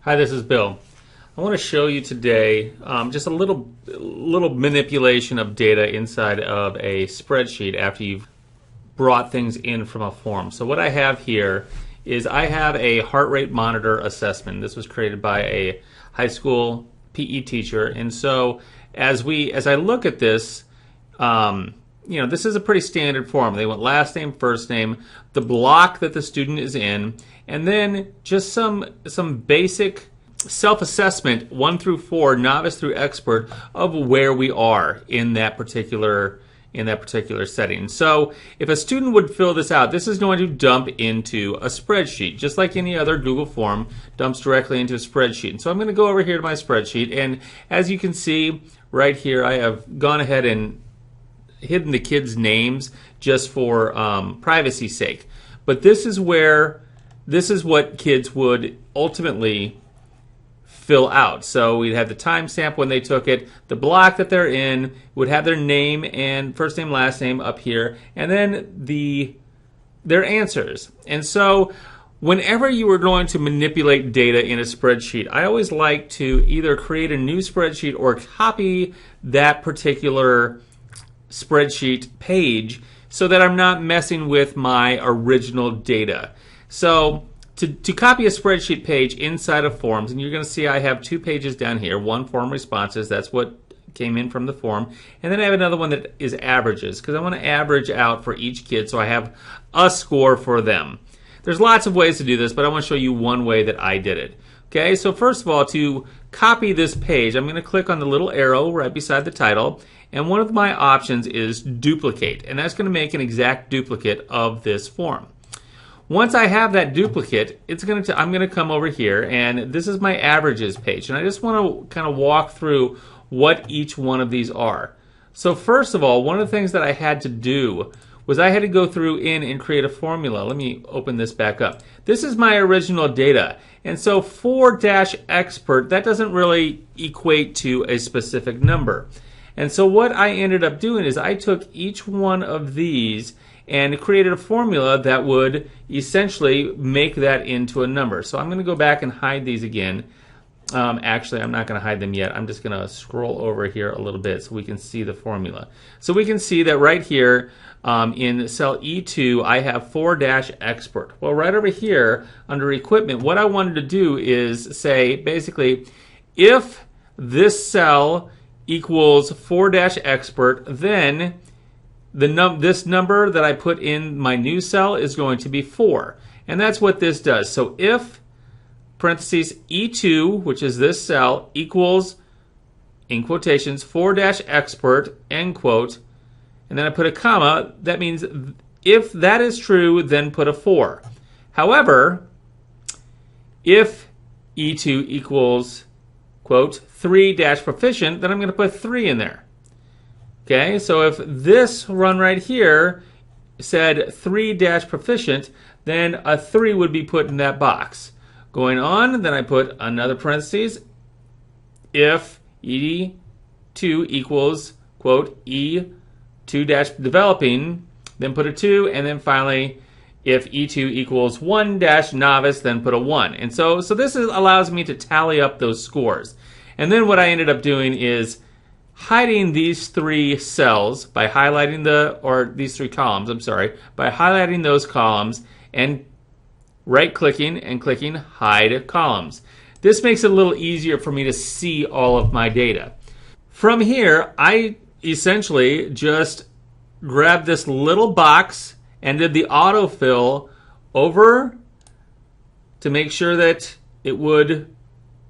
Hi, this is Bill. I want to show you today just a little manipulation of data inside of a spreadsheet after you've brought things in from a form. So what I have here is I have a heart rate monitor assessment. This was created by a high school PE teacher, and so as I look at this, this is a pretty standard form. They want last name, first name, the block that the student is in, and then just some basic self-assessment, 1 through 4, novice through expert, of where we are in that particular setting. So if a student would fill this out, this is going to dump into a spreadsheet, just like any other Google form dumps directly into a spreadsheet. And so I'm going to go over here to my spreadsheet, and as you can see right here, I have gone ahead and hidden the kids' names just for privacy's sake. But this is what kids would ultimately fill out. So we'd have the timestamp when they took it, the block that they're in, would have their name and first name, last name up here, and then their answers. And so whenever you are going to manipulate data in a spreadsheet, I always like to either create a new spreadsheet or copy that particular spreadsheet page so that I'm not messing with my original data. So to copy a spreadsheet page inside of forms, and you're going to see I have 2 pages down here, one form responses, that's what came in from the form, and then I have another one that is averages, because I want to average out for each kid so I have a score for them. There's lots of ways to do this, but I want to show you one way that I did it. Okay, so first of all, to copy this page, I'm going to click on the little arrow right beside the title, and one of my options is duplicate, and that's going to make an exact duplicate of this form. Once I have that duplicate, I'm going to come over here, and this is my averages page, and I just want to kind of walk through what each one of these are. So first of all, one of the things that I had to do was I had to go through and create a formula. Let me open this back up. This is my original data, and so 4-expert, that doesn't really equate to a specific number. And so what I ended up doing is I took each one of these and created a formula that would essentially make that into a number. So I'm going to go back and hide these again. Actually, I'm not going to hide them yet. I'm just going to scroll over here a little bit so we can see the formula. So we can see that right here in cell E2, I have 4-expert. Well, right over here under equipment, what I wanted to do is say, basically, if this cell equals 4-expert, then this number that I put in my new cell is going to be 4. And that's what this does. So if, parentheses, E2, which is this cell, equals, in quotations, 4-expert, end quote, and then I put a comma, that means if that is true, then put a 4. However, if E2 equals, quote, 3-proficient, then I'm going to put 3 in there. Okay, so if this run right here said 3-proficient, then a 3 would be put in that box. Going on, then I put another parentheses. If E2 equals, quote, E2-developing, then put a 2, and then finally, if E2 equals 1-novice, then put a 1. And so this allows me to tally up those scores. And then what I ended up doing is hiding these 3 cells by highlighting these 3 columns, by highlighting those columns and right-clicking and clicking Hide Columns. This makes it a little easier for me to see all of my data. From here, I essentially just grabbed this little box and did the autofill over to make sure that it would,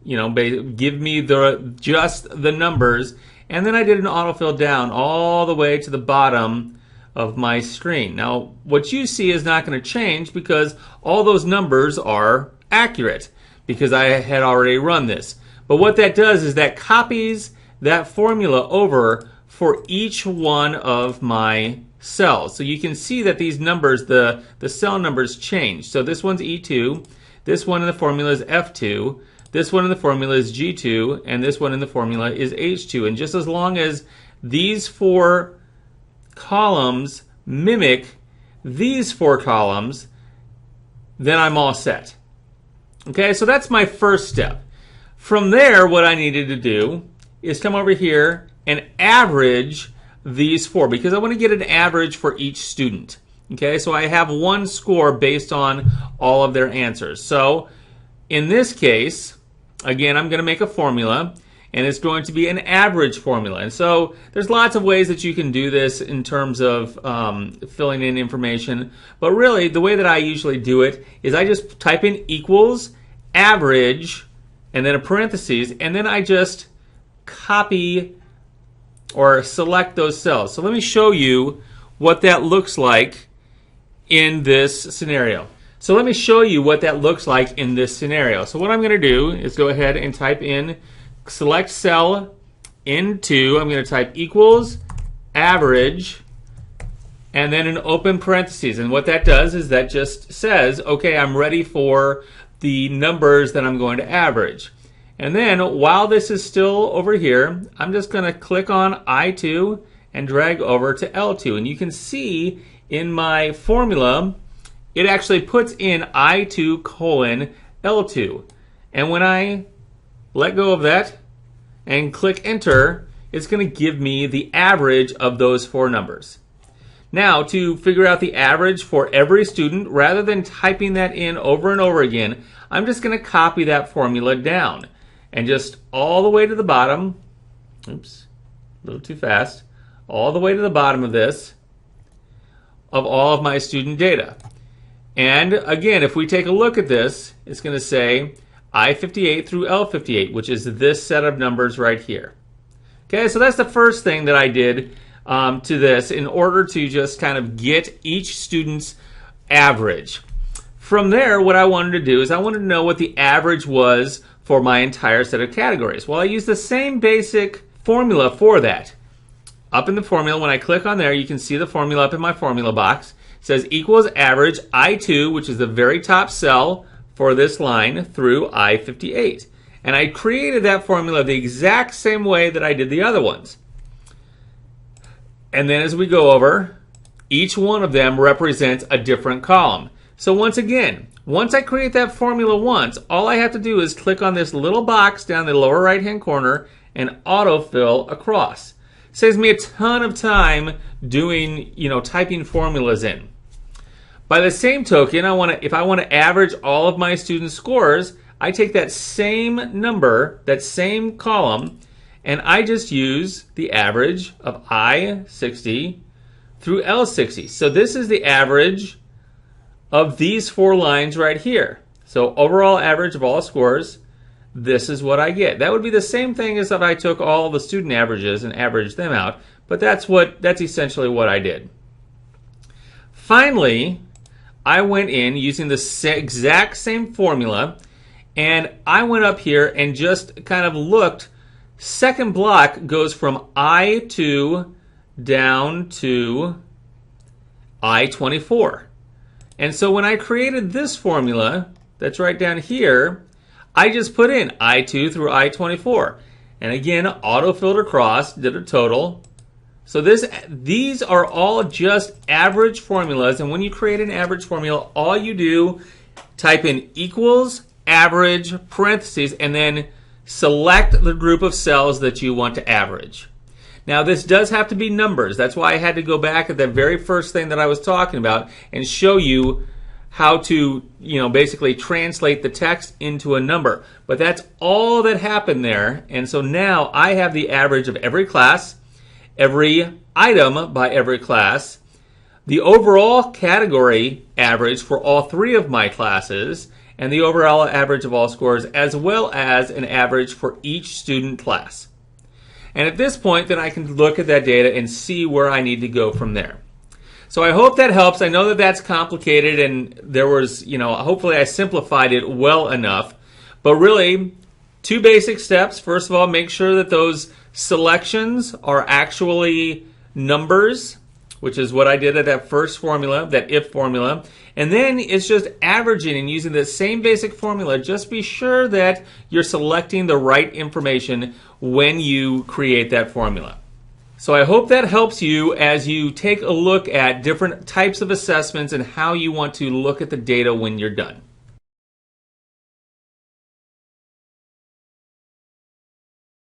give me just the numbers. And then I did an autofill down all the way to the bottom of my screen. Now, what you see is not going to change because all those numbers are accurate because I had already run this. But what that does is that copies that formula over for each one of my cells. So you can see that these numbers, the cell numbers change. So this one's E2, this one in the formula is F2, this one in the formula is G2, and this one in the formula is H2. And just as long as these 4 columns mimic these 4 columns, then I'm all set. Okay, so that's my first step. From there, what I needed to do is come over here and average these four, because I want to get an average for each student. Okay, so I have one score based on all of their answers. So in this case, again, I'm going to make a formula, and it's going to be an average formula. And so there's lots of ways that you can do this in terms of filling in information. But really, the way that I usually do it is I just type in equals average and then a parentheses, and then I just copy or select those cells. So let me show you what that looks like in this scenario. So let me show you what that looks like in this scenario. So what I'm going to do is go ahead and type in, select cell into, I'm going to type equals average and then an open parentheses. And what that does is that just says, okay, I'm ready for the numbers that I'm going to average. And then while this is still over here, I'm just going to click on I2 and drag over to L2. And you can see in my formula, it actually puts in I2 colon L2. And when I let go of that and click enter, it's going to give me the average of those four numbers. Now, to figure out the average for every student, rather than typing that in over and over again, I'm just going to copy that formula down. And just all the way to the bottom, oops, a little too fast, all the way to the bottom of this, of all of my student data. And again, if we take a look at this, it's going to say I58 through L58, which is this set of numbers right here. Okay, so that's the first thing that I did to this in order to just kind of get each student's average. From there, what I wanted to do is I wanted to know what the average was for my entire set of categories. Well, I used the same basic formula for that. Up in the formula, when I click on there, you can see the formula up in my formula box. It says equals average I2, which is the very top cell for this line, through I58. And I created that formula the exact same way that I did the other ones. And then as we go over, each one of them represents a different column. So once again, once I create that formula once, all I have to do is click on this little box down the lower right hand corner and autofill across. Saves me a ton of time doing, typing formulas in. By the same token, if I want to average all of my students' scores, I take that same number, that same column, and I just use the average of I60 through L60. So this is the average of these four lines right here. So overall average of all scores, this is what I get. That would be the same thing as if I took all the student averages and averaged them out, but that's essentially what I did. Finally, I went in using the exact same formula, and I went up here and just kind of looked. Second block goes from I2 down to I24. And so when I created this formula, that's right down here, I just put in I2 through I24. And again, auto-filled across, did a total. So these are all just average formulas. And when you create an average formula, all you do, type in equals, average, parentheses, and then select the group of cells that you want to average. Now, this does have to be numbers. That's why I had to go back at the very first thing that I was talking about and show you how to, basically translate the text into a number. But that's all that happened there. And so now I have the average of every class, every item by every class, the overall category average for all three of my classes, and the overall average of all scores, as well as an average for each student class. And at this point, then I can look at that data and see where I need to go from there. So I hope that helps. I know that that's complicated, and there was, hopefully I simplified it well enough. But really, two basic steps. First of all, make sure that those selections are actually numbers, which is what I did at that first formula, that if formula. And then it's just averaging and using the same basic formula. Just be sure that you're selecting the right information when you create that formula. So I hope that helps you as you take a look at different types of assessments and how you want to look at the data when you're done.